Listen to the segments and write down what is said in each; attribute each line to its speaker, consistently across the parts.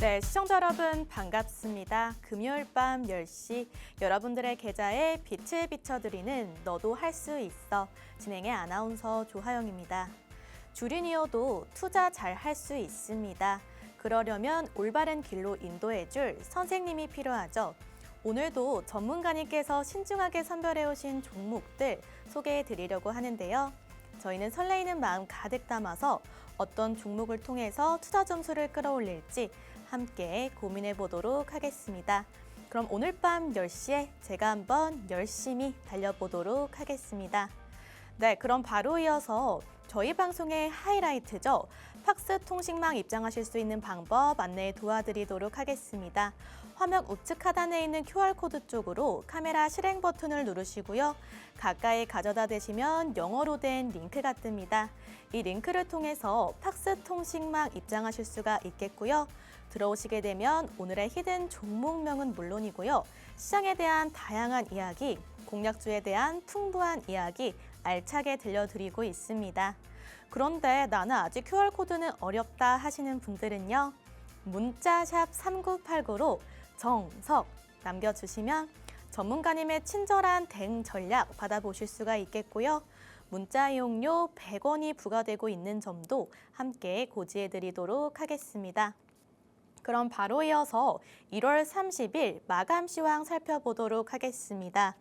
Speaker 1: 네, 시청자 여러분 반갑습니다. 금요일 밤 10시 여러분들의 계좌에 빛을 비춰드리는 너도 할 수 있어 진행의 아나운서 조하영입니다. 주린이어도 투자 잘 할 수 있습니다. 그러려면 올바른 길로 인도해줄 선생님이 필요하죠. 오늘도 전문가님께서 신중하게 선별해 오신 종목들 소개해 드리려고 하는데요. 저희는 설레이는 마음 가득 담아서 어떤 종목을 통해서 투자 점수를 끌어올릴지 함께 고민해 보도록 하겠습니다. 그럼 오늘 밤 10시에 제가 한번 열심히 달려보도록 하겠습니다. 네, 그럼 바로 이어서 저희 방송의 하이라이트죠. 팍스 통신망 입장하실 수 있는 방법 안내 도와드리도록 하겠습니다. 화면 우측 하단에 있는 QR코드 쪽으로 카메라 실행 버튼을 누르시고요. 가까이 가져다 대시면 영어로 된 링크가 뜹니다. 이 링크를 통해서 팍스 통신망 입장하실 수가 있겠고요. 들어오시게 되면 오늘의 히든 종목명은 물론이고요. 시장에 대한 다양한 이야기, 공략주에 대한 풍부한 이야기 알차게 들려드리고 있습니다. 그런데 나는 아직 QR코드는 어렵다 하시는 분들은요. 문자샵 3989로 정석 남겨주시면 전문가님의 친절한 대응 전략 받아보실 수가 있겠고요. 문자 이용료 100원이 부과되고 있는 점도 함께 고지해드리도록 하겠습니다. 그럼 바로 이어서 1월 30일 마감 시황 살펴보도록 하겠습니다.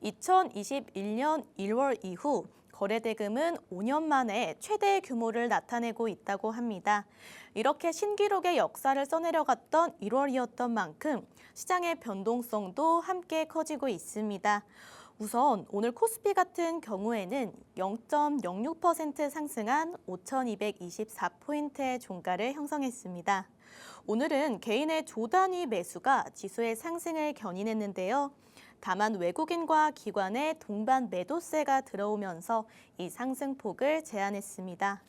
Speaker 1: 2021년 1월 이후 거래대금은 5년 만에 최대 규모를 나타내고 있다고 합니다. 이렇게 신기록의 역사를 써내려갔던 1월이었던 만큼 시장의 변동성도 함께 커지고 있습니다. 우선 오늘 코스피 같은 경우에는 0.06% 상승한 5,224포인트의 종가를 형성했습니다. 오늘은 개인의 조단위 매수가 지수의 상승을 견인했는데요. 다만 외국인과 기관의 동반 매도세가 들어오면서 이 상승폭을 제한했습니다.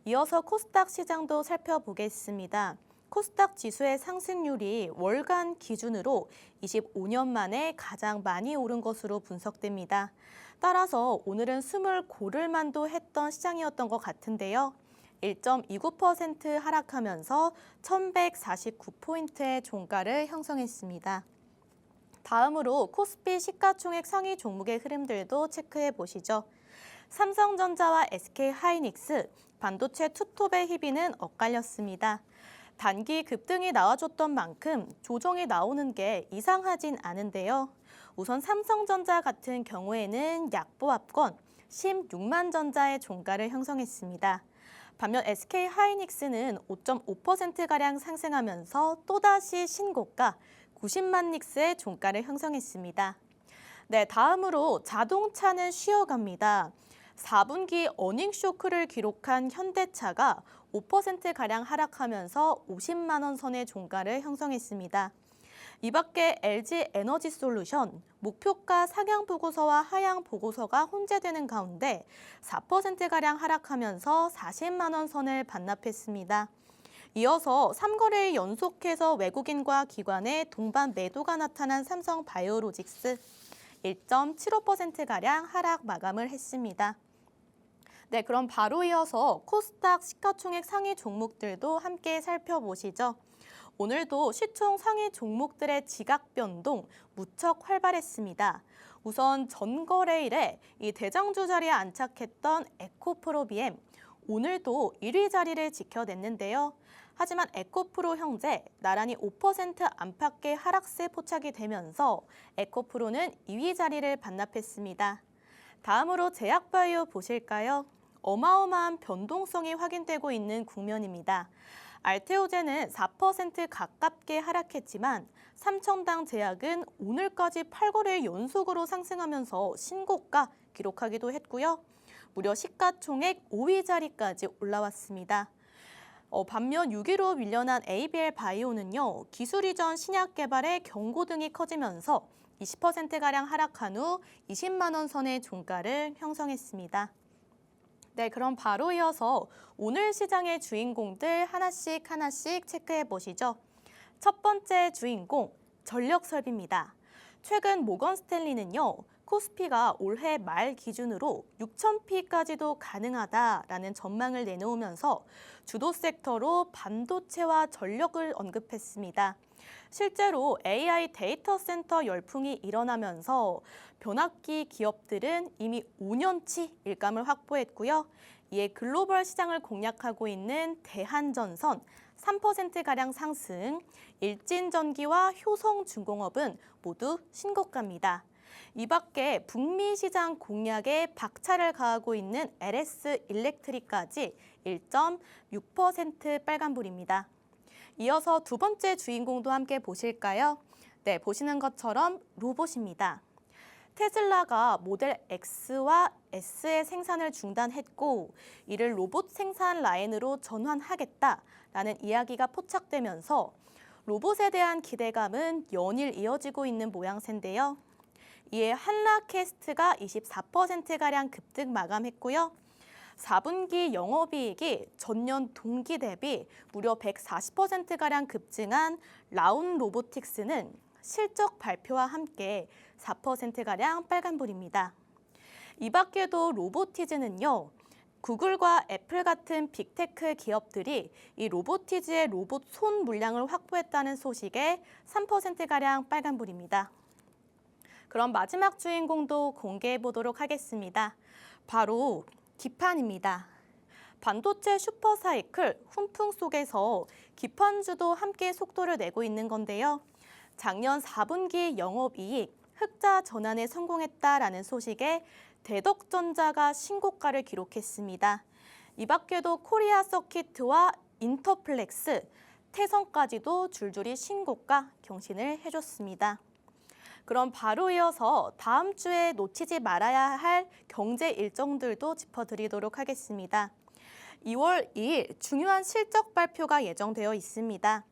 Speaker 1: 이어서 코스닥 시장도 살펴보겠습니다. 코스닥 지수의 상승률이 월간 기준으로 25년 만에 가장 많이 오른 것으로 분석됩니다. 따라서 오늘은 숨을 고를 만도 했던 시장이었던 것 같은데요. 1.29% 하락하면서 1,149포인트의 종가를 형성했습니다. 다음으로 코스피 시가총액 상위 종목의 흐름들도 체크해 보시죠. 삼성전자와 SK하이닉스, 반도체 투톱의 희비는 엇갈렸습니다. 단기 급등이 나와줬던 만큼 조정이 나오는 게 이상하진 않은데요. 우선 삼성전자 같은 경우에는 약보합권 16만 전자의 종가를 형성했습니다. 반면 SK하이닉스는 5.5%가량 상승하면서 또다시 신고가 90만 닉스의 종가를 형성했습니다. 네, 다음으로 자동차는 쉬어갑니다. 4분기 어닝 쇼크를 기록한 현대차가 5%가량 하락하면서 50만 원 선의 종가를 형성했습니다. 이 밖에 LG에너지솔루션, 목표가 상향 보고서와 하향 보고서가 혼재되는 가운데 4%가량 하락하면서 40만 원 선을 반납했습니다. 이어서 3거래일 연속해서 외국인과 기관의 동반 매도가 나타난 삼성바이오로직스 1.75%가량 하락 마감을 했습니다. 네, 그럼 바로 이어서 코스닥 시가총액 상위 종목들도 함께 살펴보시죠. 오늘도 시총 상위 종목들의 지각 변동 무척 활발했습니다. 우선 전거래일에 이 대장주 자리에 안착했던 에코프로비엠, 오늘도 1위 자리를 지켜냈는데요. 하지만 에코프로 형제 나란히 5% 안팎의 하락세 포착이 되면서 에코프로는 2위 자리를 반납했습니다. 다음으로 제약바이오 보실까요? 어마어마한 변동성이 확인되고 있는 국면입니다. 알테오젠은 4% 가깝게 하락했지만 삼천당 제약은 오늘까지 8거래일 연속으로 상승하면서 신고가 기록하기도 했고요. 무려 시가총액 5위 자리까지 올라왔습니다. 반면 6위로 밀려난 ABL 바이오는요, 기술 이전 신약 개발에 경고등이 커지면서 20%가량 하락한 후 20만 원 선의 종가를 형성했습니다. 네, 그럼 바로 이어서 오늘 시장의 주인공들 하나씩 체크해 보시죠. 첫 번째 주인공, 전력설비입니다. 최근 모건스탠리는요, 코스피가 올해 말 기준으로 6,000피까지도 가능하다라는 전망을 내놓으면서 주도 섹터로 반도체와 전력을 언급했습니다. 실제로 AI 데이터 센터 열풍이 일어나면서 변압기 기업들은 이미 5년치 일감을 확보했고요. 이에 글로벌 시장을 공략하고 있는 대한전선 3%가량 상승, 일진전기와 효성중공업은 모두 신고가입니다. 이 밖에 북미 시장 공략에 박차를 가하고 있는 LS 일렉트릭까지 1.6% 빨간불입니다. 이어서 두 번째 주인공도 함께 보실까요? 네, 보시는 것처럼 로봇입니다. 테슬라가 모델 X와 S의 생산을 중단했고 이를 로봇 생산 라인으로 전환하겠다라는 이야기가 포착되면서 로봇에 대한 기대감은 연일 이어지고 있는 모양새인데요. 이에 한라캐스트가 24%가량 급등 마감했고요. 4분기 영업이익이 전년 동기 대비 무려 140%가량 급증한 라운 로보틱스는 실적 발표와 함께 4%가량 빨간불입니다. 이 밖에도 로보티즈는요. 구글과 애플 같은 빅테크 기업들이 이 로보티즈의 로봇 손 물량을 확보했다는 소식에 3%가량 빨간불입니다. 그럼 마지막 주인공도 공개해 보도록 하겠습니다. 바로 기판입니다. 반도체 슈퍼사이클 훈풍 속에서 기판주도 함께 속도를 내고 있는 건데요. 작년 4분기 영업이익 흑자 전환에 성공했다라는 소식에 대덕전자가 신고가를 기록했습니다. 이 밖에도 코리아 서키트와 인터플렉스, 태성까지도 줄줄이 신고가 경신을 해줬습니다. 그럼 바로 이어서 다음 주에 놓치지 말아야 할 경제 일정들도 짚어드리도록 하겠습니다. 2월 2일 중요한 실적 발표가 예정되어 있습니다.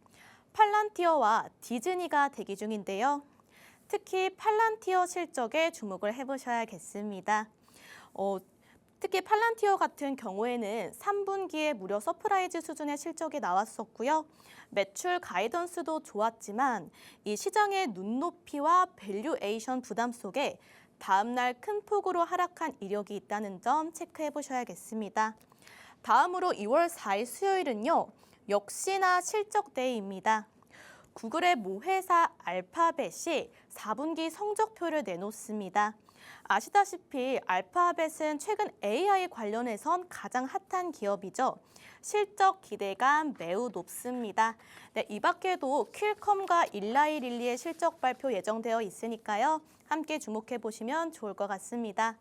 Speaker 1: 팔란티어와 디즈니가 대기 중인데요. 특히 팔란티어 실적에 주목을 해보셔야겠습니다. 특히 팔란티어 같은 경우에는 3분기에 무려 서프라이즈 수준의 실적이 나왔었고요. 매출 가이던스도 좋았지만 이 시장의 눈높이와 밸류에이션 부담 속에 다음 날 큰 폭으로 하락한 이력이 있다는 점 체크해 보셔야겠습니다. 다음으로 2월 4일 수요일은요. 역시나 실적 데이입니다. 구글의 모회사 알파벳이 4분기 성적표를 내놓습니다. 아시다시피 알파벳은 최근 AI 관련해선 가장 핫한 기업이죠. 실적 기대감 매우 높습니다. 네, 이 밖에도 퀄컴과 일라이 릴리의 실적 발표 예정되어 있으니까요. 함께 주목해 보시면 좋을 것 같습니다.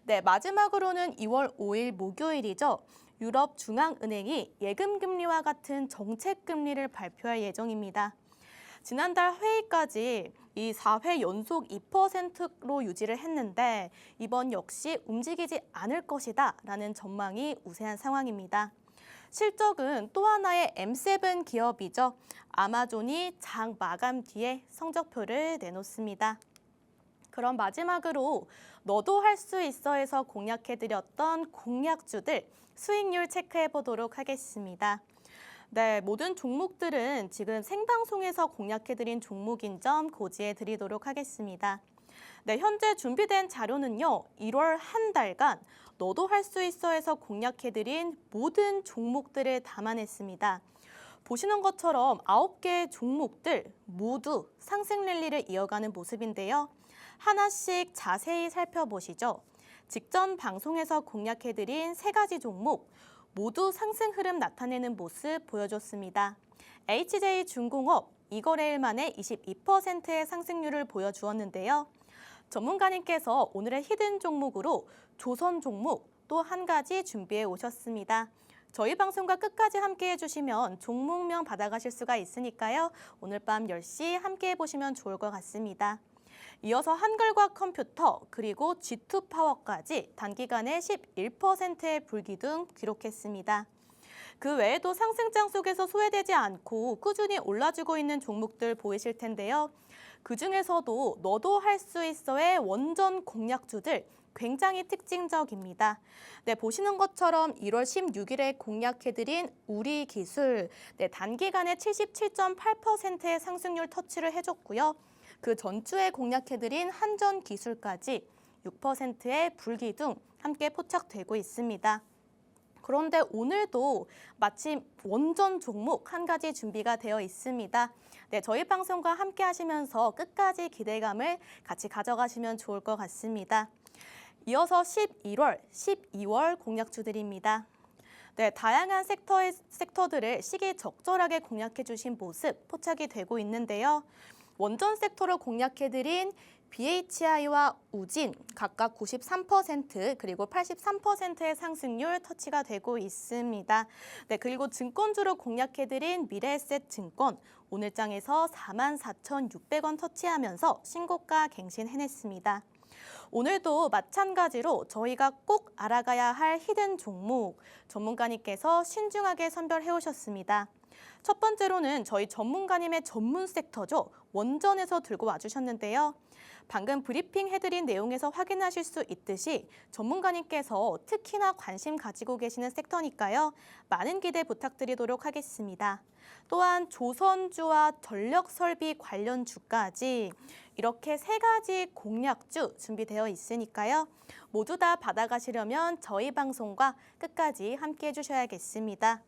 Speaker 1: 네, 마지막으로는 2월 5일 목요일이죠. 유럽 중앙은행이 예금금리와 같은 정책금리를 발표할 예정입니다. 지난달 회의까지 이 4회 연속 2%로 유지를 했는데 이번 역시 움직이지 않을 것이다 라는 전망이 우세한 상황입니다. 실적은 또 하나의 M7 기업이죠. 아마존이 장 마감 뒤에 성적표를 내놓습니다. 그럼 마지막으로 너도 할 수 있어에서 공략해드렸던 공략주들 수익률 체크해 보도록 하겠습니다. 네, 모든 종목들은 지금 생방송에서 공략해드린 종목인 점 고지해 드리도록 하겠습니다. 네, 현재 준비된 자료는요. 1월 한 달간 너도 할 수 있어에서 공략해드린 모든 종목들을 담아냈습니다. 보시는 것처럼 9개의 종목들 모두 상승 랠리를 이어가는 모습인데요. 하나씩 자세히 살펴보시죠. 직전 방송에서 공략해드린 3가지 종목 모두 상승 흐름 나타내는 모습 보여줬습니다. HJ중공업 2거래일 만에 22%의 상승률을 보여주었는데요. 전문가님께서 오늘의 히든 종목으로 조선 종목 또 한 가지 준비해 오셨습니다. 저희 방송과 끝까지 함께 해주시면 종목명 받아가실 수가 있으니까요. 오늘 밤 10시 함께 해보시면 좋을 것 같습니다. 이어서 한글과 컴퓨터 그리고 G2파워까지 단기간에 11%의 불기둥 기록했습니다. 그 외에도 상승장 속에서 소외되지 않고 꾸준히 올라주고 있는 종목들 보이실 텐데요. 그중에서도 너도 할 수 있어의 원전 공략주들 굉장히 특징적입니다. 네, 보시는 것처럼 1월 16일에 공략해드린 우리기술 단기간에 77.8%의 상승률 터치를 해줬고요. 그 전주에 공략해드린 한전기술까지 6%의 불기둥 함께 포착되고 있습니다. 그런데 오늘도 마침 원전 종목 한 가지 준비가 되어 있습니다. 네, 저희 방송과 함께 하시면서 끝까지 기대감을 같이 가져가시면 좋을 것 같습니다. 이어서 11월, 12월 공략주들입니다. 네, 다양한 섹터들을 시기적절하게 공략해 주신 모습 포착이 되고 있는데요. 원전 섹터로 공략해드린 BHI와 우진 각각 93% 그리고 83%의 상승률 터치가 되고 있습니다. 네, 그리고 증권주로 공략해드린 미래에셋 증권 오늘 장에서 44,600원 터치하면서 신고가 갱신해냈습니다. 오늘도 마찬가지로 저희가 꼭 알아가야 할 히든 종목 전문가님께서 신중하게 선별해 오셨습니다. 첫 번째로는 저희 전문가님의 전문 섹터죠. 원전에서 들고 와주셨는데요. 방금 브리핑 해드린 내용에서 확인하실 수 있듯이 전문가님께서 특히나 관심 가지고 계시는 섹터니까요. 많은 기대 부탁드리도록 하겠습니다. 또한 조선주와 전력설비 관련 주까지 이렇게 세 가지 공략주 준비되어 있으니까요. 모두 다 받아가시려면 저희 방송과 끝까지 함께 해주셔야겠습니다.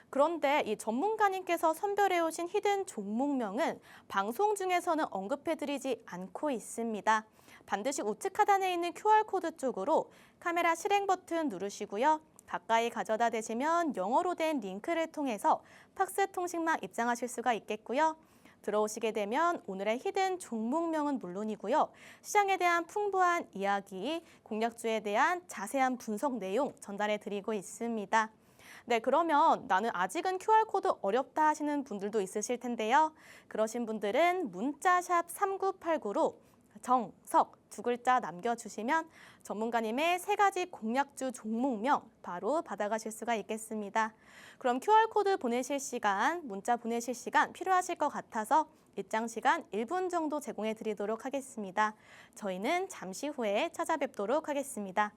Speaker 1: 그런데 이 전문가님께서 선별해 오신 히든 종목명은 방송 중에서는 언급해드리지 않고 있습니다. 반드시 우측 하단에 있는 QR코드 쪽으로 카메라 실행 버튼 누르시고요. 가까이 가져다 대시면 영어로 된 링크를 통해서 팍스 통신망 입장하실 수가 있겠고요. 들어오시게 되면 오늘의 히든 종목명은 물론이고요. 시장에 대한 풍부한 이야기, 공략주에 대한 자세한 분석 내용 전달해 드리고 있습니다. 네, 그러면 나는 아직은 QR코드 어렵다 하시는 분들도 있으실 텐데요. 그러신 분들은 문자샵 3989로 정석 두 글자 남겨주시면 전문가님의 세 가지 공략주 종목명 바로 받아가실 수가 있겠습니다. 그럼 QR코드 보내실 시간, 문자 보내실 시간 필요하실 것 같아서 입장 시간 1분 정도 제공해 드리도록 하겠습니다. 저희는 잠시 후에 찾아뵙도록 하겠습니다.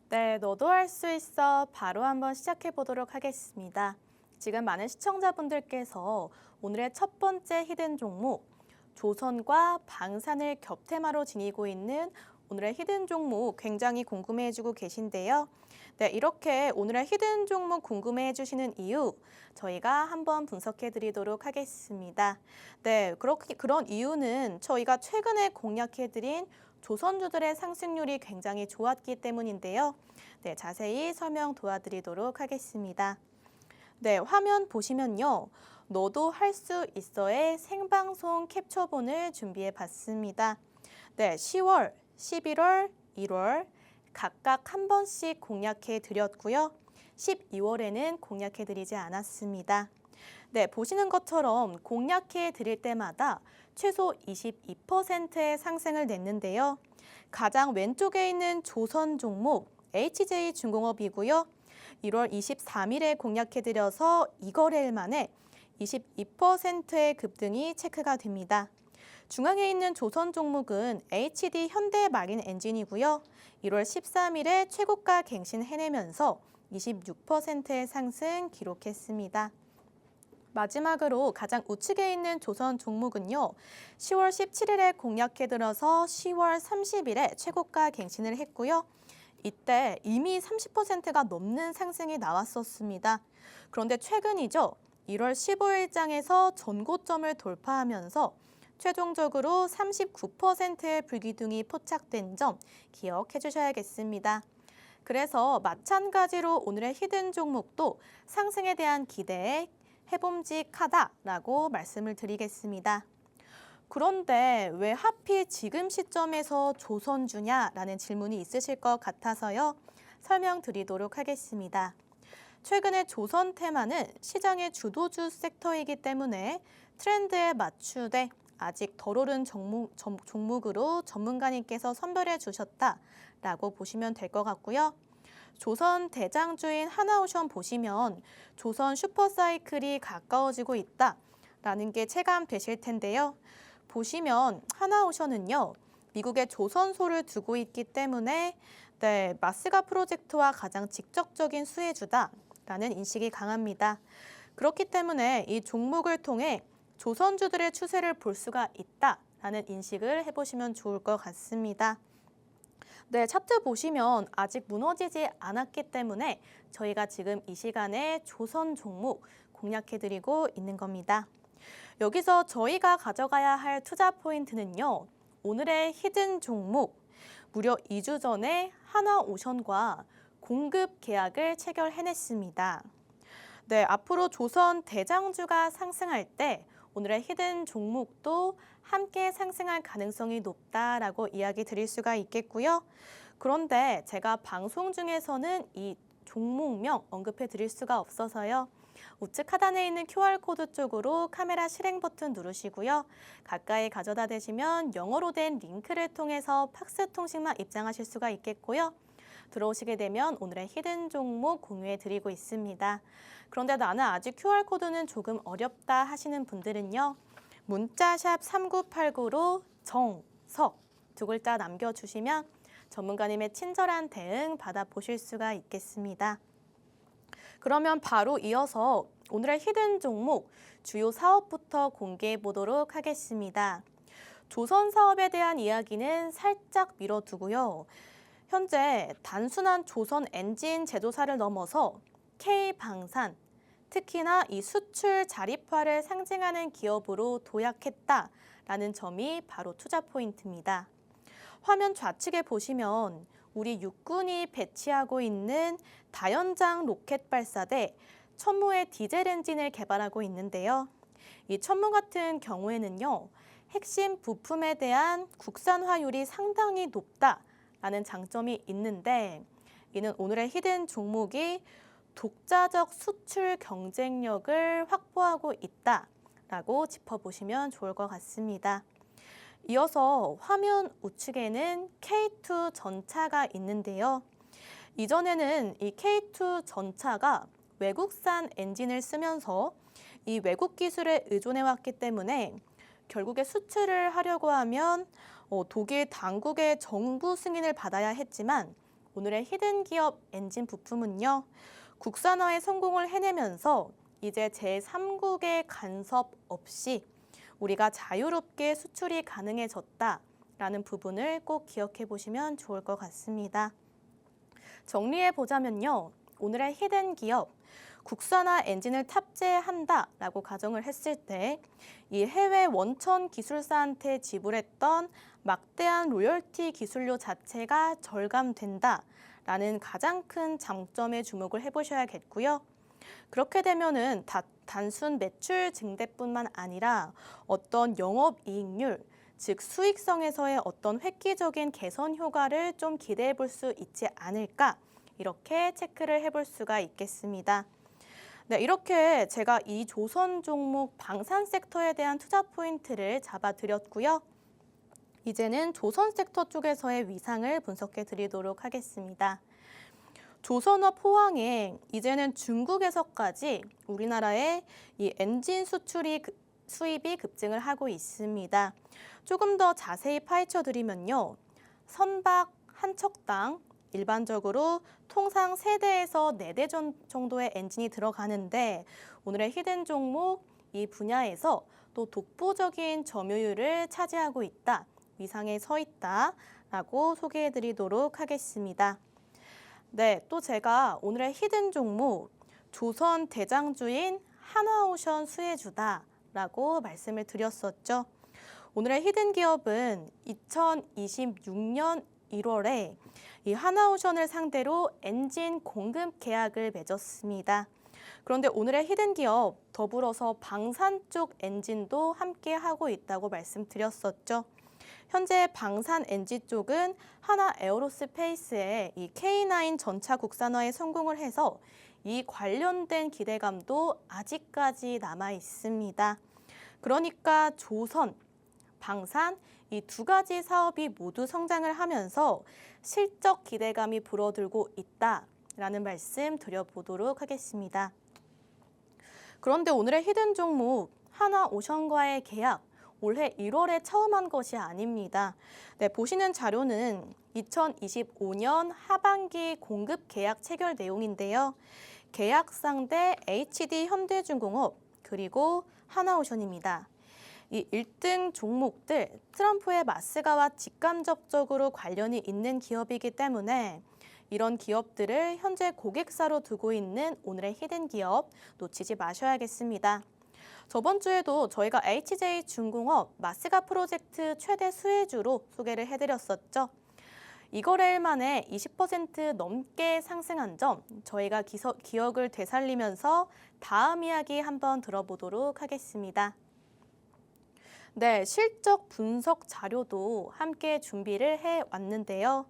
Speaker 1: 네, 너도 할 수 있어. 바로 한번 시작해 보도록 하겠습니다. 지금 많은 시청자분들께서 오늘의 첫 번째 히든 종목, 조선과 방산을 겹테마로 지니고 있는 오늘의 히든 종목 굉장히 궁금해해주고 계신데요. 네, 이렇게 오늘의 히든 종목 궁금해해 주시는 이유 저희가 한번 분석해 드리도록 하겠습니다. 네, 그런 이유는 저희가 최근에 공략해 드린 조선주들의 상승률이 굉장히 좋았기 때문인데요. 네, 자세히 설명 도와드리도록 하겠습니다. 네, 화면 보시면요. 너도 할 수 있어의 생방송 캡처본을 준비해 봤습니다. 네, 10월, 11월, 1월 각각 한 번씩 공략해 드렸고요. 12월에는 공략해 드리지 않았습니다. 네, 보시는 것처럼 공략해 드릴 때마다 최소 22%의 상승을 냈는데요. 가장 왼쪽에 있는 조선 종목 HJ중공업이고요. 1월 23일에 공략해드려서 2거래일 만에 22%의 급등이 체크가 됩니다. 중앙에 있는 조선 종목은 HD 현대마린엔진이고요. 1월 13일에 최고가 갱신해내면서 26%의 상승 기록했습니다. 마지막으로 가장 우측에 있는 조선 종목은요. 10월 17일에 공략해들어서 10월 30일에 최고가 갱신을 했고요. 이때 이미 30%가 넘는 상승이 나왔었습니다. 그런데 최근이죠. 1월 15일장에서 전고점을 돌파하면서 최종적으로 39%의 불기둥이 포착된 점 기억해 주셔야겠습니다. 그래서 마찬가지로 오늘의 히든 종목도 상승에 대한 기대에 해봄직하다라고 말씀을 드리겠습니다. 그런데 왜 하필 지금 시점에서 조선주냐라는 질문이 있으실 것 같아서요. 설명드리도록 하겠습니다. 최근에 조선 테마는 시장의 주도주 섹터이기 때문에 트렌드에 맞추되 아직 덜 오른 종목으로 전문가님께서 선별해 주셨다라고 보시면 될 것 같고요. 조선 대장주인 하나오션 보시면 조선 슈퍼사이클이 가까워지고 있다라는 게 체감되실 텐데요. 보시면 하나오션은요. 미국의 조선소를 두고 있기 때문에 마스가 프로젝트와 가장 직접적인 수혜주다라는 인식이 강합니다. 그렇기 때문에 이 종목을 통해 조선주들의 추세를 볼 수가 있다라는 인식을 해보시면 좋을 것 같습니다. 네, 차트 보시면 아직 무너지지 않았기 때문에 저희가 지금 이 시간에 조선 종목 공략해드리고 있는 겁니다. 여기서 저희가 가져가야 할 투자 포인트는요. 오늘의 히든 종목, 무려 2주 전에 하나오션과 공급 계약을 체결해냈습니다. 네, 앞으로 조선 대장주가 상승할 때 오늘의 히든 종목도 함께 상승할 가능성이 높다라고 이야기 드릴 수가 있겠고요. 그런데 제가 방송 중에서는 이 종목명 언급해 드릴 수가 없어서요. 우측 하단에 있는 QR코드 쪽으로 카메라 실행 버튼 누르시고요. 가까이 가져다 대시면 영어로 된 링크를 통해서 팍스 통신만 입장하실 수가 있겠고요. 들어오시게 되면 오늘의 히든 종목 공유해 드리고 있습니다. 그런데 나는 아직 QR코드는 조금 어렵다 하시는 분들은요. 문자샵 3989로 정석 두 글자 남겨주시면 전문가님의 친절한 대응 받아보실 수가 있겠습니다. 그러면 바로 이어서 오늘의 히든 종목 주요 사업부터 공개해 보도록 하겠습니다. 조선 사업에 대한 이야기는 살짝 미뤄두고요. 현재 단순한 조선 엔진 제조사를 넘어서 K방산, 특히나 이 수출 자립화를 상징하는 기업으로 도약했다라는 점이 바로 투자 포인트입니다. 화면 좌측에 보시면 우리 육군이 배치하고 있는 다연장 로켓 발사대 천무의 디젤 엔진을 개발하고 있는데요. 이 천무 같은 경우에는요. 핵심 부품에 대한 국산화율이 상당히 높다라는 장점이 있는데 이는 오늘의 히든 종목이 독자적 수출 경쟁력을 확보하고 있다라고 짚어보시면 좋을 것 같습니다. 이어서 화면 우측에는 K2 전차가 있는데요. 이전에는 이 K2 전차가 외국산 엔진을 쓰면서 이 외국 기술에 의존해왔기 때문에 결국에 수출을 하려고 하면 독일 당국의 정부 승인을 받아야 했지만 오늘의 히든 기업 엔진 부품은요. 국산화에 성공을 해내면서 이제 제3국의 간섭 없이 우리가 자유롭게 수출이 가능해졌다라는 부분을 꼭 기억해 보시면 좋을 것 같습니다. 정리해 보자면요. 오늘의 히든 기업, 국산화 엔진을 탑재한다라고 가정을 했을 때 이 해외 원천 기술사한테 지불했던 막대한 로열티 기술료 자체가 절감된다라는 가장 큰 장점에 주목을 해보셔야겠고요. 그렇게 되면은 단순 매출 증대뿐만 아니라 어떤 영업이익률, 즉 수익성에서의 어떤 획기적인 개선 효과를 좀 기대해 볼 수 있지 않을까, 이렇게 체크를 해볼 수가 있겠습니다. 네, 이렇게 제가 이 조선 종목 방산 섹터에 대한 투자 포인트를 잡아드렸고요. 이제는 조선 섹터 쪽에서의 위상을 분석해 드리도록 하겠습니다. 조선업 포항에 이제는 중국에서까지 우리나라의 이 엔진 수입이 급증을 하고 있습니다. 조금 더 자세히 파헤쳐 드리면요. 선박 한 척당 일반적으로 통상 3대에서 4대 정도의 엔진이 들어가는데 오늘의 히든 종목 이 분야에서 또 독보적인 점유율을 차지하고 있다, 위상에 서 있다라고 소개해 드리도록 하겠습니다. 네, 또 제가 오늘의 히든 종목 조선 대장주인 하나오션 수혜주다라고 말씀을 드렸었죠. 오늘의 히든 기업은 2026년 1월에 이 하나오션을 상대로 엔진 공급 계약을 맺었습니다. 그런데 오늘의 히든 기업 더불어서 방산 쪽 엔진도 함께 하고 있다고 말씀드렸었죠. 현재 방산 엔진 쪽은 하나 에어로스페이스의 이 K9 전차 국산화에 성공을 해서 이 관련된 기대감도 아직까지 남아 있습니다. 그러니까 조선, 방산 이 두 가지 사업이 모두 성장을 하면서 실적 기대감이 불어들고 있다라는 말씀 드려보도록 하겠습니다. 그런데 오늘의 히든 종목 하나오션과의 계약 올해 1월에 처음 한 것이 아닙니다. 네, 보시는 자료는 2025년 하반기 공급 계약 체결 내용인데요. 계약상 대 HD 현대중공업 그리고 하나오션입니다. 이 1등 종목들 트럼프의 마스가와 직간접적으로 관련이 있는 기업이기 때문에 이런 기업들을 현재 고객사로 두고 있는 오늘의 히든 기업 놓치지 마셔야겠습니다. 저번 주에도 저희가 HJ중공업 마스가 프로젝트 최대 수혜주로 소개를 해드렸었죠. 이 거래일 만에 20% 넘게 상승한 점 저희가 기억을 되살리면서 다음 이야기 한번 들어보도록 하겠습니다. 네, 실적 분석 자료도 함께 준비를 해왔는데요.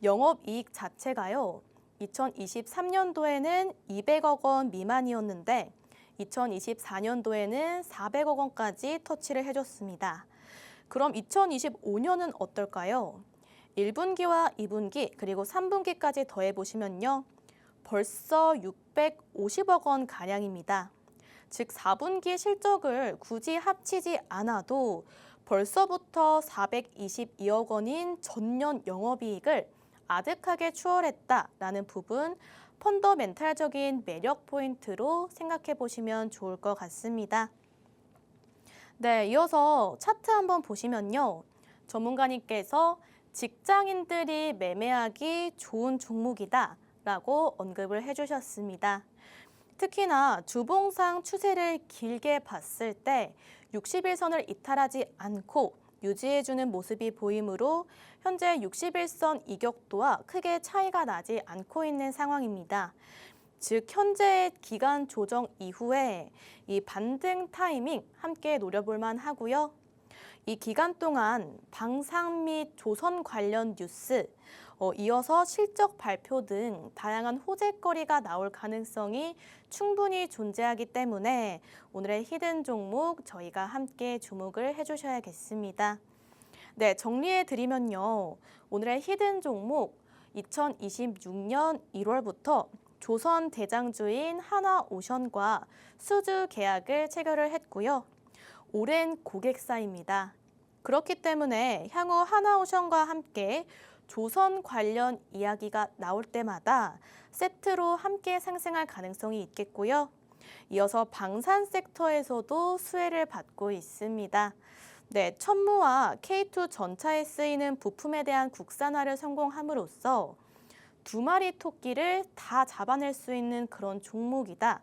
Speaker 1: 영업이익 자체가요. 2023년도에는 200억 원 미만이었는데 2024년도에는 400억 원까지 터치를 해줬습니다. 그럼 2025년은 어떨까요? 1분기와 2분기 그리고 3분기까지 더해보시면요. 벌써 650억 원 가량입니다. 즉 4분기 실적을 굳이 합치지 않아도 벌써부터 422억 원인 전년 영업이익을 아득하게 추월했다라는 부분 펀더멘탈적인 매력 포인트로 생각해 보시면 좋을 것 같습니다. 네, 이어서 차트 한번 보시면요. 전문가님께서 직장인들이 매매하기 좋은 종목이다라고 언급을 해주셨습니다. 특히나 주봉상 추세를 길게 봤을 때 60일선을 이탈하지 않고 유지해주는 모습이 보이므로 현재 61선 이격도와 크게 차이가 나지 않고 있는 상황입니다. 즉 현재의 기간 조정 이후에 이 반등 타이밍 함께 노려볼 만하고요. 이 기간 동안 방산 및 조선 관련 뉴스, 이어서 실적 발표 등 다양한 호재거리가 나올 가능성이 충분히 존재하기 때문에 오늘의 히든 종목 저희가 함께 주목을 해주셔야겠습니다. 네, 정리해드리면요. 오늘의 히든 종목 2026년 1월부터 조선 대장주인 하나오션과 수주 계약을 체결을 했고요. 오랜 고객사입니다. 그렇기 때문에 향후 하나오션과 함께 조선 관련 이야기가 나올 때마다 세트로 함께 상승할 가능성이 있겠고요. 이어서 방산 섹터에서도 수혜를 받고 있습니다. 네, 천무와 K2 전차에 쓰이는 부품에 대한 국산화를 성공함으로써 두 마리 토끼를 다 잡아낼 수 있는 그런 종목이다.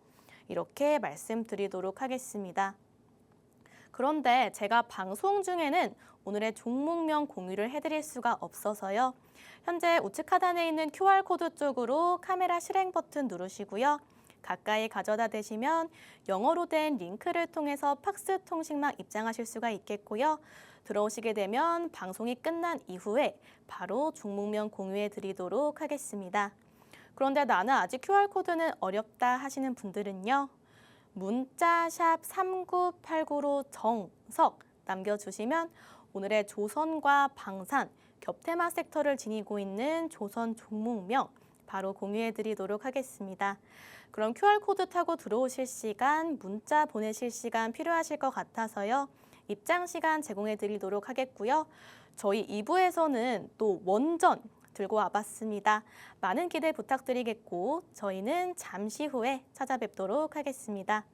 Speaker 1: 이렇게 말씀드리도록 하겠습니다. 그런데 제가 방송 중에는 오늘의 종목명 공유를 해드릴 수가 없어서요. 현재 우측 하단에 있는 QR코드 쪽으로 카메라 실행 버튼 누르시고요. 가까이 가져다 대시면 영어로 된 링크를 통해서 팍스 통신망 입장하실 수가 있겠고요. 들어오시게 되면 방송이 끝난 이후에 바로 종목명 공유해 드리도록 하겠습니다. 그런데 나는 아직 QR코드는 어렵다 하시는 분들은요. 문자 샵 3989로 정석 남겨주시면 오늘의 조선과 방산, 겹테마 섹터를 지니고 있는 조선 종목명 바로 공유해 드리도록 하겠습니다. 그럼 QR코드 타고 들어오실 시간, 문자 보내실 시간 필요하실 것 같아서요. 입장 시간 제공해 드리도록 하겠고요. 저희 2부에서는 또 원전 들고 와봤습니다. 많은 기대 부탁드리겠고 저희는 잠시 후에 찾아뵙도록 하겠습니다.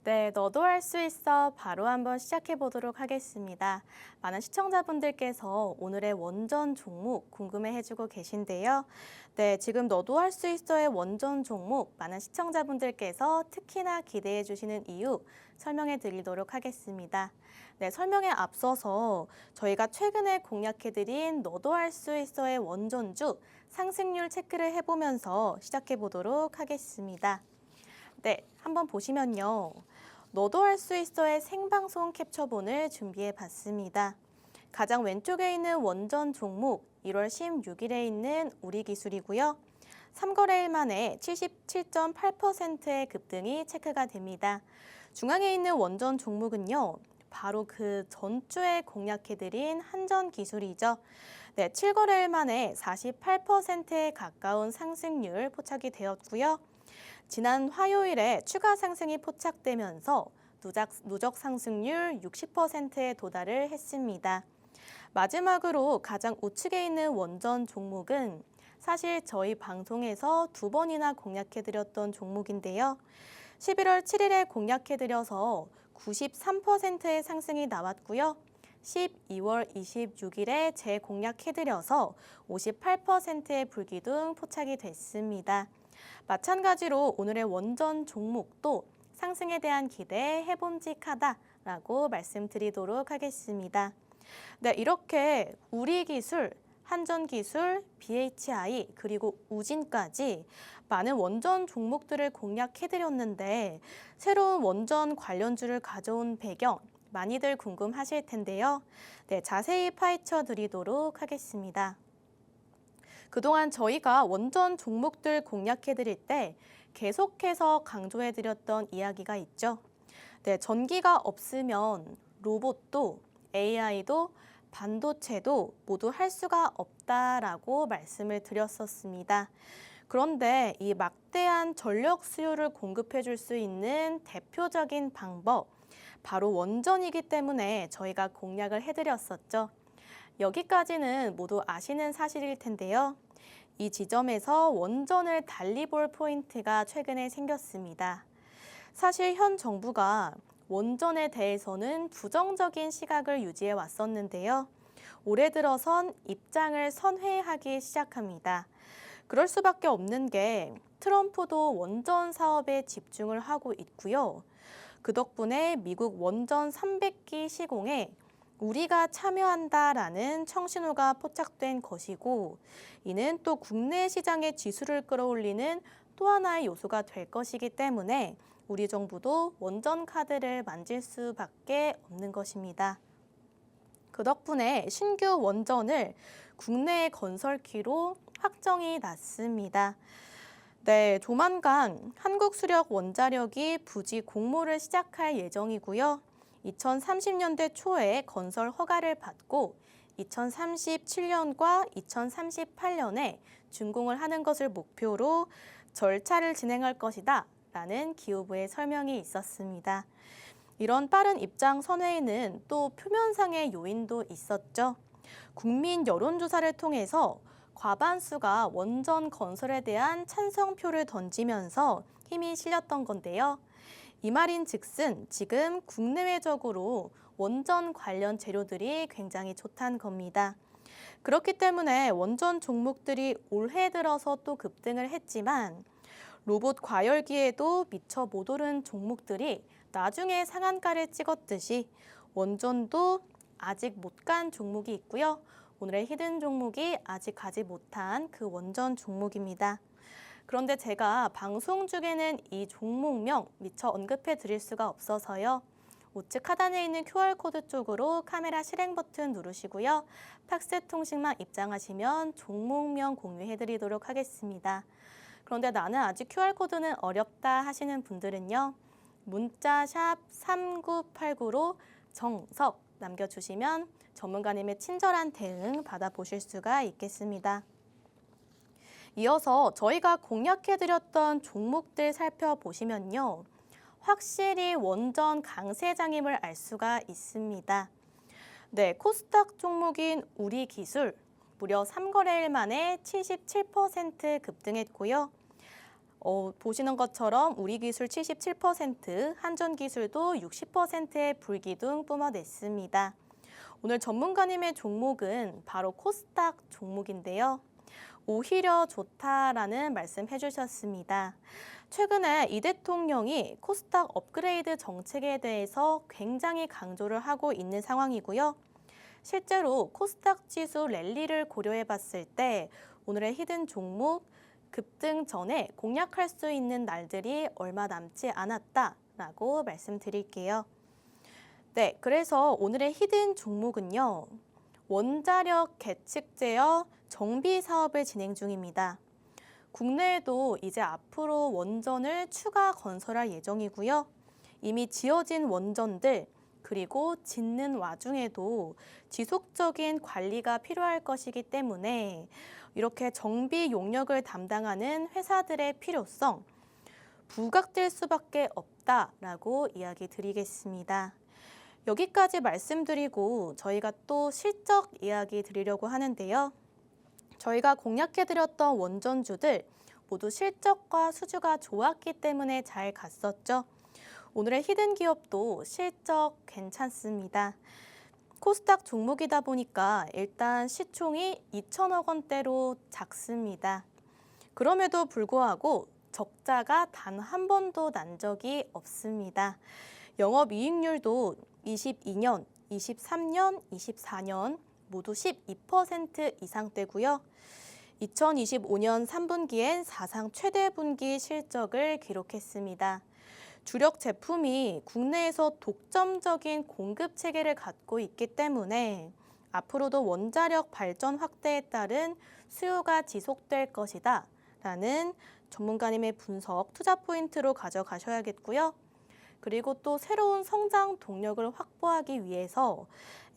Speaker 1: 네, 너도 할 수 있어 바로 한번 시작해 보도록 하겠습니다. 많은 시청자분들께서 오늘의 원전 종목 궁금해 해주고 계신데요. 네, 지금 너도 할 수 있어의 원전 종목 많은 시청자분들께서 특히나 기대해 주시는 이유 설명해 드리도록 하겠습니다. 네, 설명에 앞서서 저희가 최근에 공략해 드린 너도 할 수 있어의 원전주 상승률 체크를 해보면서 시작해 보도록 하겠습니다. 네, 한번 보시면요. 너도 할 수 있어의 생방송 캡처본을 준비해 봤습니다. 가장 왼쪽에 있는 원전 종목 1월 16일에 있는 우리기술이고요. 3거래일 만에 77.8%의 급등이 체크가 됩니다. 중앙에 있는 원전 종목은요. 바로 그 전주에 공략해드린 한전기술이죠. 네, 7거래일 만에 48%에 가까운 상승률 포착이 되었고요. 지난 화요일에 추가 상승이 포착되면서 누적 상승률 60%에 도달을 했습니다. 마지막으로 가장 우측에 있는 원전 종목은 사실 저희 방송에서 2번이나 공략해드렸던 종목인데요. 11월 7일에 공략해드려서 93%의 상승이 나왔고요. 12월 26일에 재공략해드려서 58%의 불기둥 포착이 됐습니다. 마찬가지로 오늘의 원전 종목도 상승에 대한 기대 해봄직하다라고 말씀드리도록 하겠습니다. 네, 이렇게 우리기술, 한전기술, BHI 그리고 우진까지 많은 원전 종목들을 공략해드렸는데 새로운 원전 관련주를 가져온 배경 많이들 궁금하실 텐데요. 네, 자세히 파헤쳐 드리도록 하겠습니다. 그동안 저희가 원전 종목들 공략해드릴 때 계속해서 강조해드렸던 이야기가 있죠. 네, 전기가 없으면 로봇도 AI도 반도체도 모두 할 수가 없다라고 말씀을 드렸었습니다. 그런데 이 막대한 전력 수요를 공급해 줄 수 있는 대표적인 방법, 바로 원전이기 때문에 저희가 공략을 해드렸었죠. 여기까지는 모두 아시는 사실일 텐데요. 이 지점에서 원전을 달리 볼 포인트가 최근에 생겼습니다. 사실 현 정부가 원전에 대해서는 부정적인 시각을 유지해 왔었는데요. 올해 들어선 입장을 선회하기 시작합니다. 그럴 수밖에 없는 게 트럼프도 원전 사업에 집중을 하고 있고요. 그 덕분에 미국 원전 300기 시공에 우리가 참여한다라는 청신호가 포착된 것이고, 이는 또 국내 시장의 지수를 끌어올리는 또 하나의 요소가 될 것이기 때문에 우리 정부도 원전 카드를 만질 수밖에 없는 것입니다. 그 덕분에 신규 원전을 국내에 건설키로 확정이 났습니다. 네, 조만간 한국수력원자력이 부지 공모를 시작할 예정이고요. 2030년대 초에 건설 허가를 받고 2037년과 2038년에 준공을 하는 것을 목표로 절차를 진행할 것이다 라는 기후부의 설명이 있었습니다. 이런 빠른 입장 선회에는 또 표면상의 요인도 있었죠. 국민 여론조사를 통해서 과반수가 원전 건설에 대한 찬성표를 던지면서 힘이 실렸던 건데요. 이 말인 즉슨 지금 국내외적으로 원전 관련 재료들이 굉장히 좋다는 겁니다. 그렇기 때문에 원전 종목들이 올해 들어서 또 급등을 했지만 로봇 과열기에도 미처 못 오른 종목들이 나중에 상한가를 찍었듯이 원전도 아직 못 간 종목이 있고요. 오늘의 히든 종목이 아직 가지 못한 그 원전 종목입니다. 그런데 제가 방송 중에는 이 종목명 미처 언급해 드릴 수가 없어서요. 우측 하단에 있는 QR코드 쪽으로 카메라 실행 버튼 누르시고요. 팍스 통신망 입장하시면 종목명 공유해 드리도록 하겠습니다. 그런데 나는 아직 QR코드는 어렵다 하시는 분들은요. 문자 샵 3989로 정석 남겨주시면 전문가님의 친절한 대응 받아보실 수가 있겠습니다. 이어서 저희가 공략해드렸던 종목들 살펴보시면요. 확실히 원전 강세장임을 알 수가 있습니다. 네, 코스닥 종목인 우리기술 무려 3거래일 만에 77% 급등했고요. 보시는 것처럼 우리기술 77%, 한전기술도 60%의 불기둥 뿜어냈습니다. 오늘 전문가님의 종목은 바로 코스닥 종목인데요. 오히려 좋다라는 말씀 해주셨습니다. 최근에 이 대통령이 코스닥 업그레이드 정책에 대해서 굉장히 강조를 하고 있는 상황이고요. 실제로 코스닥 지수 랠리를 고려해 봤을 때 오늘의 히든 종목 급등 전에 공략할 수 있는 날들이 얼마 남지 않았다라고 말씀드릴게요. 네, 그래서 오늘의 히든 종목은요. 원자력 계측 제어 정비 사업을 진행 중입니다. 국내에도 이제 앞으로 원전을 추가 건설할 예정이고요. 이미 지어진 원전들 그리고 짓는 와중에도 지속적인 관리가 필요할 것이기 때문에 이렇게 정비 용역을 담당하는 회사들의 필요성 부각될 수밖에 없다라고 이야기 드리겠습니다. 여기까지 말씀드리고 저희가 또 실적 이야기 드리려고 하는데요. 저희가 공략해드렸던 원전주들 모두 실적과 수주가 좋았기 때문에 잘 갔었죠. 오늘의 히든 기업도 실적 괜찮습니다. 코스닥 종목이다 보니까 일단 시총이 2천억 원대로 작습니다. 그럼에도 불구하고 적자가 단 한 번도 난 적이 없습니다. 영업이익률도 22년, 23년, 24년 모두 12% 이상대고요. 2025년 3분기엔 사상 최대 분기 실적을 기록했습니다. 주력 제품이 국내에서 독점적인 공급 체계를 갖고 있기 때문에 앞으로도 원자력 발전 확대에 따른 수요가 지속될 것이다 라는 전문가님의 분석 투자 포인트로 가져가셔야겠고요. 그리고 또 새로운 성장 동력을 확보하기 위해서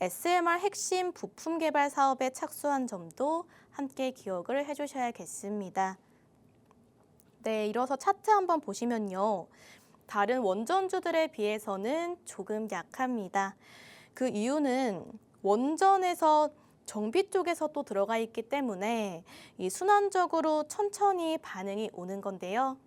Speaker 1: SMR 핵심 부품 개발 사업에 착수한 점도 함께 기억을 해주셔야겠습니다. 네, 이어서 차트 한번 보시면요. 다른 원전주들에 비해서는 조금 약합니다. 그 이유는 원전에서 정비 쪽에서 또 들어가 있기 때문에 이 순환적으로 천천히 반응이 오는 건데요.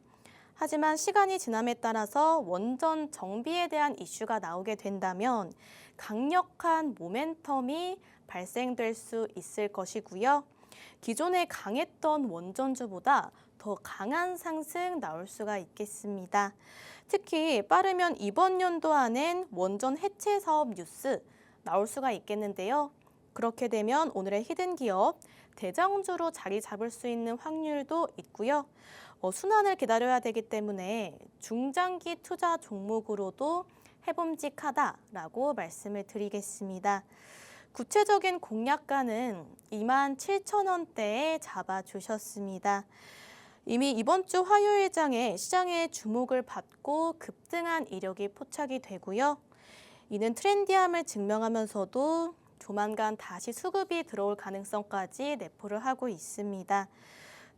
Speaker 1: 하지만 시간이 지남에 따라서 원전 정비에 대한 이슈가 나오게 된다면 강력한 모멘텀이 발생될 수 있을 것이고요. 기존에 강했던 원전주보다 더 강한 상승 나올 수가 있겠습니다. 특히 빠르면 이번 연도 안엔 원전 해체 사업 뉴스 나올 수가 있겠는데요. 그렇게 되면 오늘의 히든 기업, 대장주로 자리 잡을 수 있는 확률도 있고요. 순환을 기다려야 되기 때문에 중장기 투자 종목으로도 해봄직하다라고 말씀을 드리겠습니다. 구체적인 공략가는 27,000원대에 잡아주셨습니다. 이미 이번 주 화요일장에 시장의 주목을 받고 급등한 이력이 포착이 되고요. 이는 트렌디함을 증명하면서도 조만간 다시 수급이 들어올 가능성까지 내포를 하고 있습니다.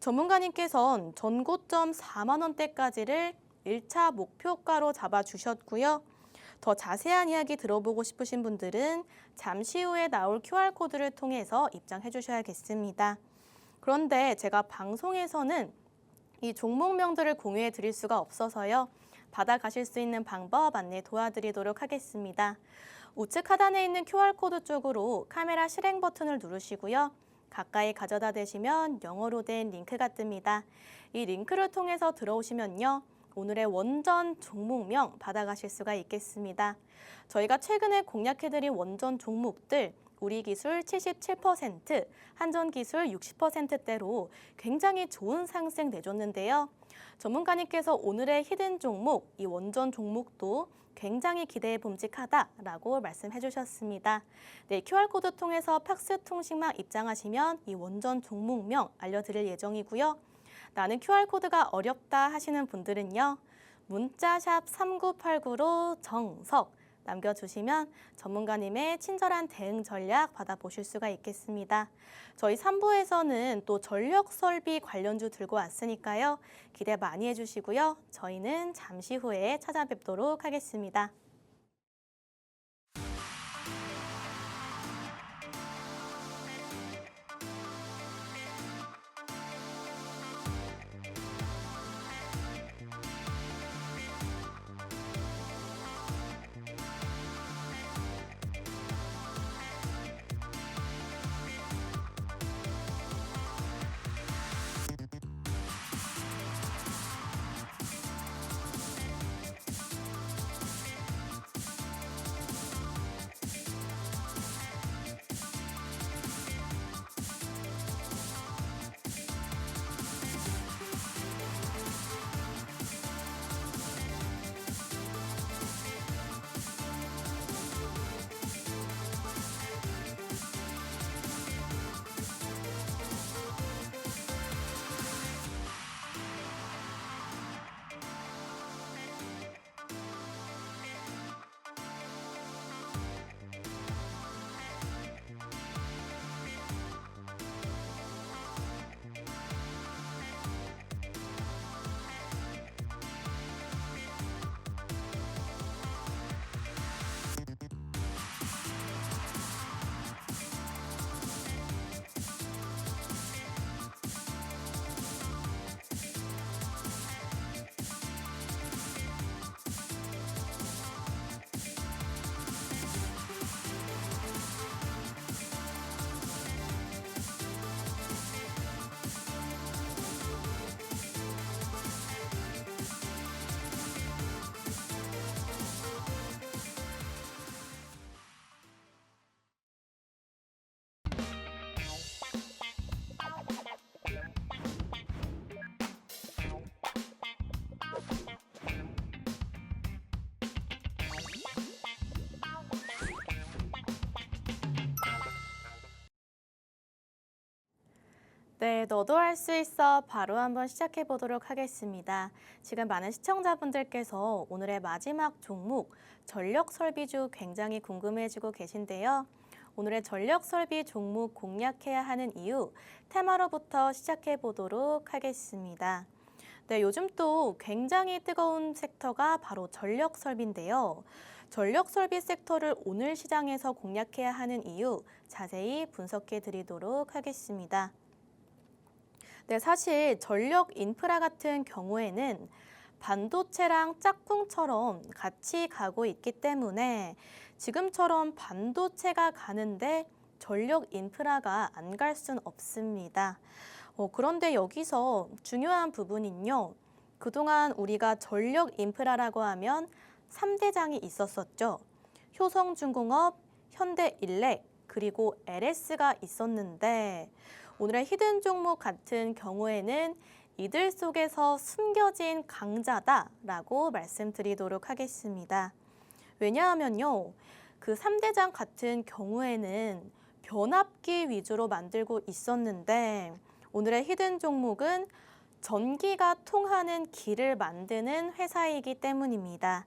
Speaker 1: 전문가님께서는 전고점 4만 원대까지를 1차 목표가로 잡아주셨고요. 더 자세한 이야기 들어보고 싶으신 분들은 잠시 후에 나올 QR코드를 통해서 입장해 주셔야겠습니다. 그런데 제가 방송에서는 이 종목명들을 공유해 드릴 수가 없어서요. 받아가실 수 있는 방법 안내 도와드리도록 하겠습니다. 우측 하단에 있는 QR코드 쪽으로 카메라 실행 버튼을 누르시고요. 가까이 가져다 대시면 영어로 된 링크가 뜹니다. 이 링크를 통해서 들어오시면요. 오늘의 원전 종목명 받아가실 수가 있겠습니다. 저희가 최근에 공략해드린 원전 종목들 우리 기술 77%, 한전 기술 60%대로 굉장히 좋은 상승 내줬는데요. 전문가님께서 오늘의 히든 종목, 이 원전 종목도 굉장히 기대에 봄직하다라고 말씀해 주셨습니다. 네, QR코드 통해서 팍스 통신망 입장하시면 이 원전 종목명 알려드릴 예정이고요. 나는 QR코드가 어렵다 하시는 분들은요. 문자샵 3989로 정석 남겨주시면 전문가님의 친절한 대응 전략 받아보실 수가 있겠습니다. 저희 3부에서는 또 전력 설비 관련주 들고 왔으니까요. 기대 많이 해주시고요. 저희는 잠시 후에 찾아뵙도록 하겠습니다. 네, 너도 할 수 있어 바로 한번 시작해 보도록 하겠습니다. 지금 많은 시청자분들께서 오늘의 마지막 종목 전력 설비주 굉장히 궁금해지고 계신데요. 오늘의 전력 설비 종목 공략해야 하는 이유 테마로부터 시작해 보도록 하겠습니다. 네, 요즘 또 굉장히 뜨거운 섹터가 바로 전력 설비인데요. 전력 설비 섹터를 오늘 시장에서 공략해야 하는 이유 자세히 분석해 드리도록 하겠습니다. 네, 사실 전력 인프라 같은 경우에는 반도체랑 짝꿍처럼 같이 가고 있기 때문에 지금처럼 반도체가 가는데 전력 인프라가 안 갈 순 없습니다. 그런데 여기서 중요한 부분은요. 그동안 우리가 전력 인프라라고 하면 3대장이 있었었죠. 효성중공업, 현대일렉, 그리고 LS가 있었는데 오늘의 히든 종목 같은 경우에는 이들 속에서 숨겨진 강자다라고 말씀드리도록 하겠습니다. 왜냐하면요. 그 3대장 같은 경우에는 변압기 위주로 만들고 있었는데 오늘의 히든 종목은 전기가 통하는 길을 만드는 회사이기 때문입니다.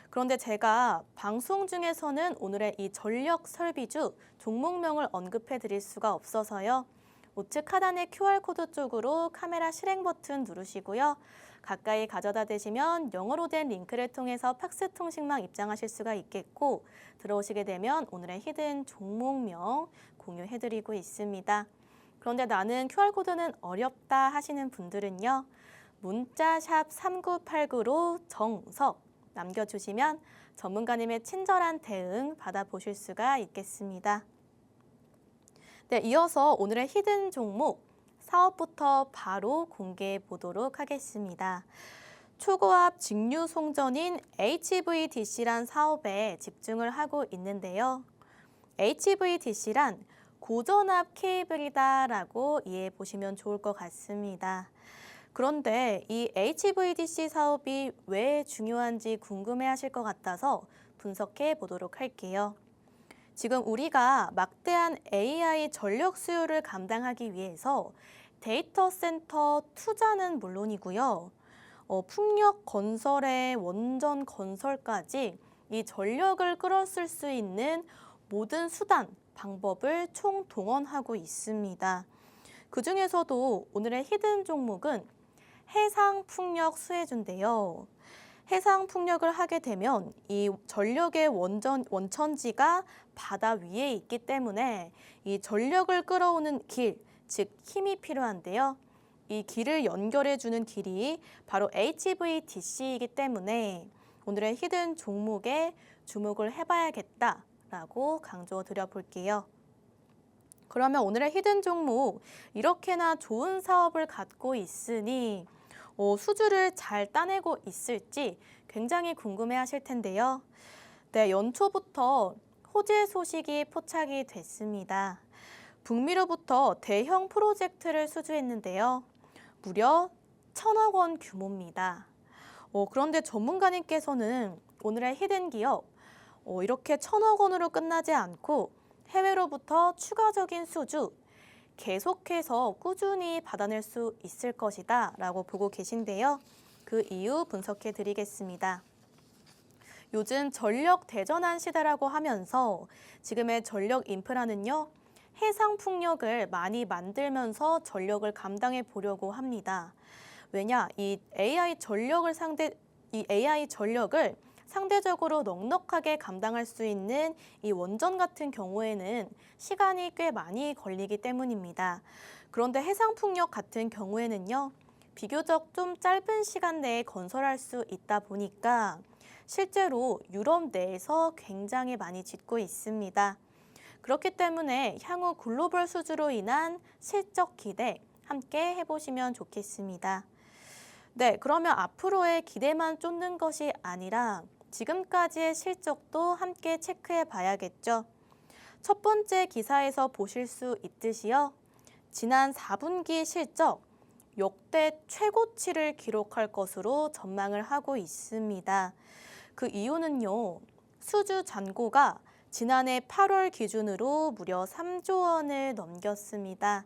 Speaker 1: 그런데 제가 방송 중에서는 오늘의 이 전력 설비주 종목명을 언급해 드릴 수가 없어서요. 우측 하단의 QR코드 쪽으로 카메라 실행 버튼 누르시고요. 가까이 가져다 대시면 영어로 된 링크를 통해서 팍스 통신망 입장하실 수가 있겠고 들어오시게 되면 오늘의 히든 종목명 공유해 드리고 있습니다. 그런데 나는 QR코드는 어렵다 하시는 분들은요. 문자 샵 3989로 정석 남겨주시면 전문가님의 친절한 대응 받아보실 수가 있겠습니다. 네, 이어서 오늘의 히든 종목 사업부터 바로 공개해 보도록 하겠습니다. 초고압 직류 송전인 HVDC란 사업에 집중을 하고 있는데요. HVDC란 고전압 케이블이다라고 이해해 보시면 좋을 것 같습니다. 그런데 이 HVDC 사업이 왜 중요한지 궁금해 하실 것 같아서 분석해 보도록 할게요. 지금 우리가 막대한 AI 전력 수요를 감당하기 위해서 데이터 센터 투자는 물론이고요. 풍력 건설의 원전 건설까지 이 전력을 끌어쓸 수 있는 모든 수단, 방법을 총동원하고 있습니다. 그중에서도 오늘의 히든 종목은 해상풍력 수혜주인데요. 해상풍력을 하게 되면 이 전력의 원천지가 바다 위에 있기 때문에 이 전력을 끌어오는 길, 즉 힘이 필요한데요. 이 길을 연결해주는 길이 바로 HVDC이기 때문에 오늘의 히든 종목에 주목을 해봐야겠다라고 강조드려 볼게요. 그러면 오늘의 히든 종목 이렇게나 좋은 사업을 갖고 있으니 수주를 잘 따내고 있을지 굉장히 궁금해 하실 텐데요. 네, 연초부터 호재 소식이 포착이 됐습니다. 북미로부터 대형 프로젝트를 수주했는데요. 무려 1,000억 원 규모입니다. 그런데 전문가님께서는 오늘의 히든 기업 이렇게 1,000억 원으로 끝나지 않고 해외로부터 추가적인 수주 계속해서 꾸준히 받아낼 수 있을 것이다 라고 보고 계신데요. 그 이유 분석해 드리겠습니다. 요즘 전력 대전환 시대라고 하면서 지금의 전력 인프라는요. 해상풍력을 많이 만들면서 전력을 감당해 보려고 합니다. 왜냐? 이 AI 전력을 상대적으로 넉넉하게 감당할 수 있는 이 원전 같은 경우에는 시간이 꽤 많이 걸리기 때문입니다. 그런데 해상풍력 같은 경우에는요. 비교적 좀 짧은 시간 내에 건설할 수 있다 보니까 실제로 유럽 내에서 굉장히 많이 짓고 있습니다. 그렇기 때문에 향후 글로벌 수주로 인한 실적 기대 함께 해보시면 좋겠습니다. 네, 그러면 앞으로의 기대만 쫓는 것이 아니라 지금까지의 실적도 함께 체크해 봐야겠죠. 첫 번째 기사에서 보실 수 있듯이요. 지난 4분기 실적 역대 최고치를 기록할 것으로 전망을 하고 있습니다. 그 이유는요. 수주 잔고가 지난해 8월 기준으로 무려 3조 원을 넘겼습니다.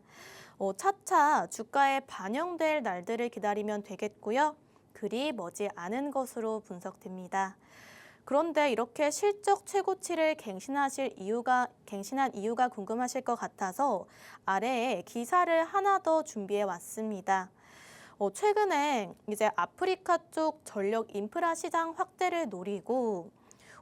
Speaker 1: 차차 주가에 반영될 날들을 기다리면 되겠고요. 그리 머지 않은 것으로 분석됩니다. 그런데 이렇게 실적 최고치를 갱신한 이유가 궁금하실 것 같아서 아래에 기사를 하나 더 준비해 왔습니다. 최근에 이제 아프리카 쪽 전력 인프라 시장 확대를 노리고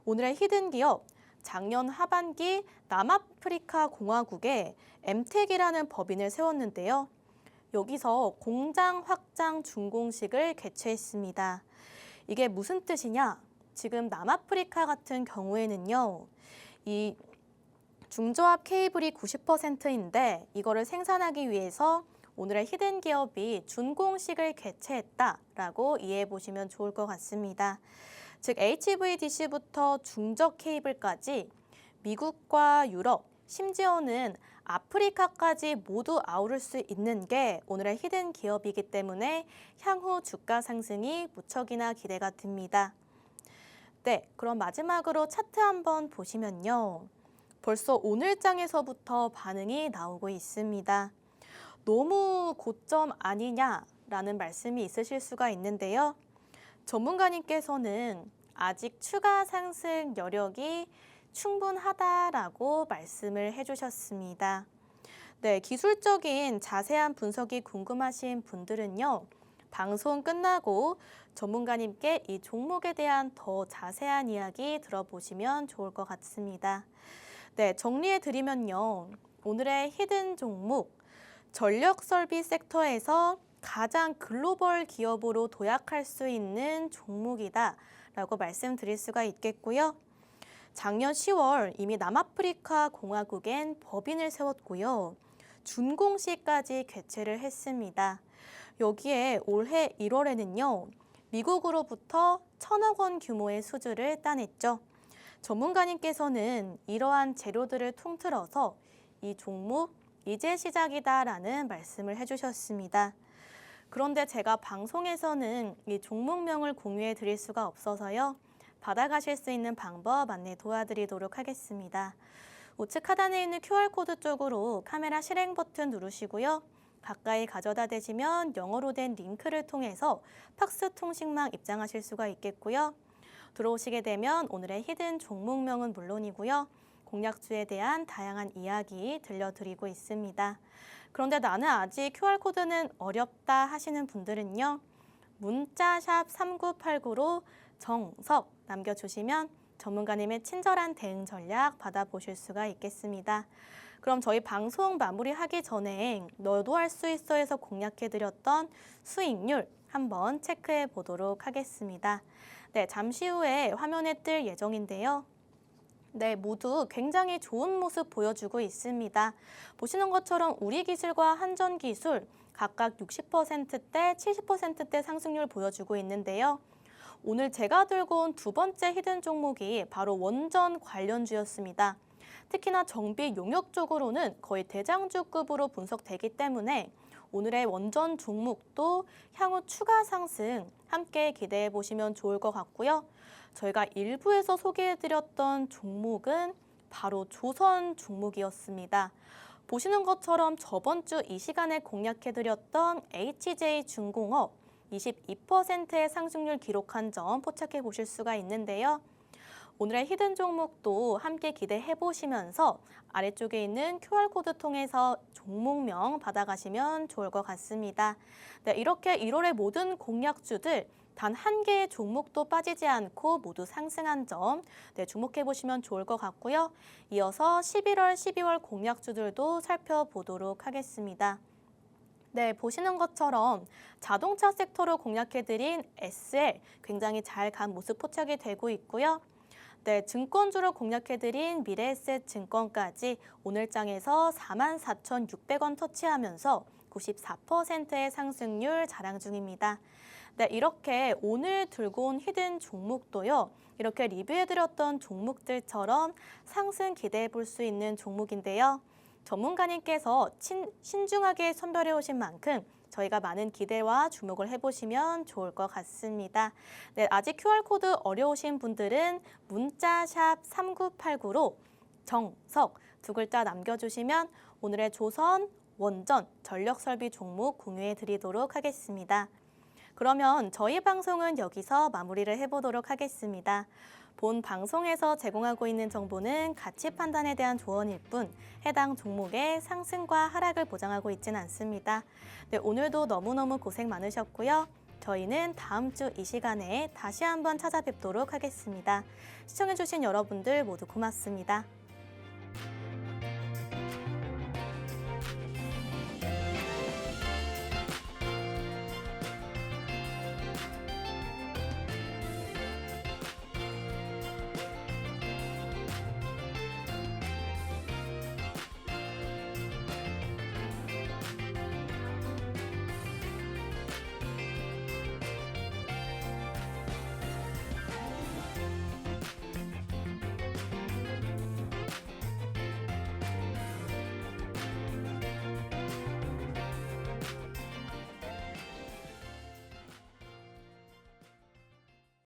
Speaker 1: 오늘의 히든 기업 작년 하반기 남아프리카 공화국에 엠텍이라는 법인을 세웠는데요. 여기서 공장 확장 준공식을 개최했습니다. 이게 무슨 뜻이냐? 지금 남아프리카 같은 경우에는요. 이 중저압 케이블이 90%인데 이거를 생산하기 위해서 오늘의 히든 기업이 준공식을 개최했다라고 이해해 보시면 좋을 것 같습니다. 즉 HVDC부터 중적 케이블까지 미국과 유럽, 심지어는 아프리카까지 모두 아우를 수 있는 게 오늘의 히든 기업이기 때문에 향후 주가 상승이 무척이나 기대가 됩니다. 네, 그럼 마지막으로 차트 한번 보시면요. 벌써 오늘장에서부터 반응이 나오고 있습니다. 너무 고점 아니냐라는 말씀이 있으실 수가 있는데요. 전문가님께서는 아직 추가 상승 여력이 충분하다라고 말씀을 해주셨습니다. 네, 기술적인 자세한 분석이 궁금하신 분들은요. 방송 끝나고 전문가님께 이 종목에 대한 더 자세한 이야기 들어보시면 좋을 것 같습니다. 네, 정리해드리면요. 오늘의 히든 종목, 전력 설비 섹터에서 가장 글로벌 기업으로 도약할 수 있는 종목이다라고 말씀드릴 수가 있겠고요. 작년 10월 이미 남아프리카 공화국엔 법인을 세웠고요. 준공식까지 개최를 했습니다. 여기에 올해 1월에는요. 미국으로부터 1,000억 원 규모의 수주를 따냈죠. 전문가님께서는 이러한 재료들을 통틀어서 이 종목 이제 시작이다라는 말씀을 해주셨습니다. 그런데 제가 방송에서는 이 종목명을 공유해 드릴 수가 없어서요. 받아가실 수 있는 방법 안내 도와드리도록 하겠습니다. 우측 하단에 있는 QR코드 쪽으로 카메라 실행 버튼 누르시고요. 가까이 가져다 대시면 영어로 된 링크를 통해서 팍스 통신망 입장하실 수가 있겠고요. 들어오시게 되면 오늘의 히든 종목명은 물론이고요. 공략주에 대한 다양한 이야기 들려드리고 있습니다. 그런데 나는 아직 QR코드는 어렵다 하시는 분들은요. 문자샵 3989로 정석 남겨주시면 전문가님의 친절한 대응 전략 받아보실 수가 있겠습니다. 그럼 저희 방송 마무리하기 전에 너도 할 수 있어에서 공략해드렸던 수익률 한번 체크해 보도록 하겠습니다. 네, 잠시 후에 화면에 뜰 예정인데요. 네, 모두 굉장히 좋은 모습 보여주고 있습니다. 보시는 것처럼 우리기술과 한전기술 각각 60%대, 70%대 상승률 보여주고 있는데요. 오늘 제가 들고 온 두 번째 히든 종목이 바로 원전 관련주였습니다. 특히나 정비 용역 쪽으로는 거의 대장주급으로 분석되기 때문에 오늘의 원전 종목도 향후 추가 상승 함께 기대해 보시면 좋을 것 같고요. 저희가 일부에서 소개해드렸던 종목은 바로 조선 종목이었습니다. 보시는 것처럼 저번 주 이 시간에 공략해드렸던 HJ중공업 22%의 상승률 기록한 점 포착해 보실 수가 있는데요. 오늘의 히든 종목도 함께 기대해 보시면서 아래쪽에 있는 QR코드 통해서 종목명 받아가시면 좋을 것 같습니다. 네, 이렇게 1월의 모든 공략주들 단 한 개의 종목도 빠지지 않고 모두 상승한 점 주목해 보시면 좋을 것 같고요. 이어서 11월, 12월 공략주들도 살펴보도록 하겠습니다. 네, 보시는 것처럼 자동차 섹터로 공략해드린 SL 굉장히 잘 간 모습 포착이 되고 있고요. 네, 증권주로 공략해드린 미래에셋 증권까지 오늘장에서 44,600원 터치하면서 94%의 상승률 자랑 중입니다. 네, 이렇게 오늘 들고 온 히든 종목도요. 이렇게 리뷰해드렸던 종목들처럼 상승 기대해 볼 수 있는 종목인데요. 전문가님께서 신중하게 선별해 오신 만큼 저희가 많은 기대와 주목을 해보시면 좋을 것 같습니다. 네, 아직 QR코드 어려우신 분들은 문자샵 3989로 정석 두 글자 남겨주시면 오늘의 조선, 원전, 전력설비 종목 공유해 드리도록 하겠습니다. 그러면 저희 방송은 여기서 마무리를 해보도록 하겠습니다. 본 방송에서 제공하고 있는 정보는 가치 판단에 대한 조언일 뿐 해당 종목의 상승과 하락을 보장하고 있지는 않습니다. 네, 오늘도 너무너무 고생 많으셨고요. 저희는 다음 주 이 시간에 다시 한번 찾아뵙도록 하겠습니다. 시청해주신 여러분들 모두 고맙습니다.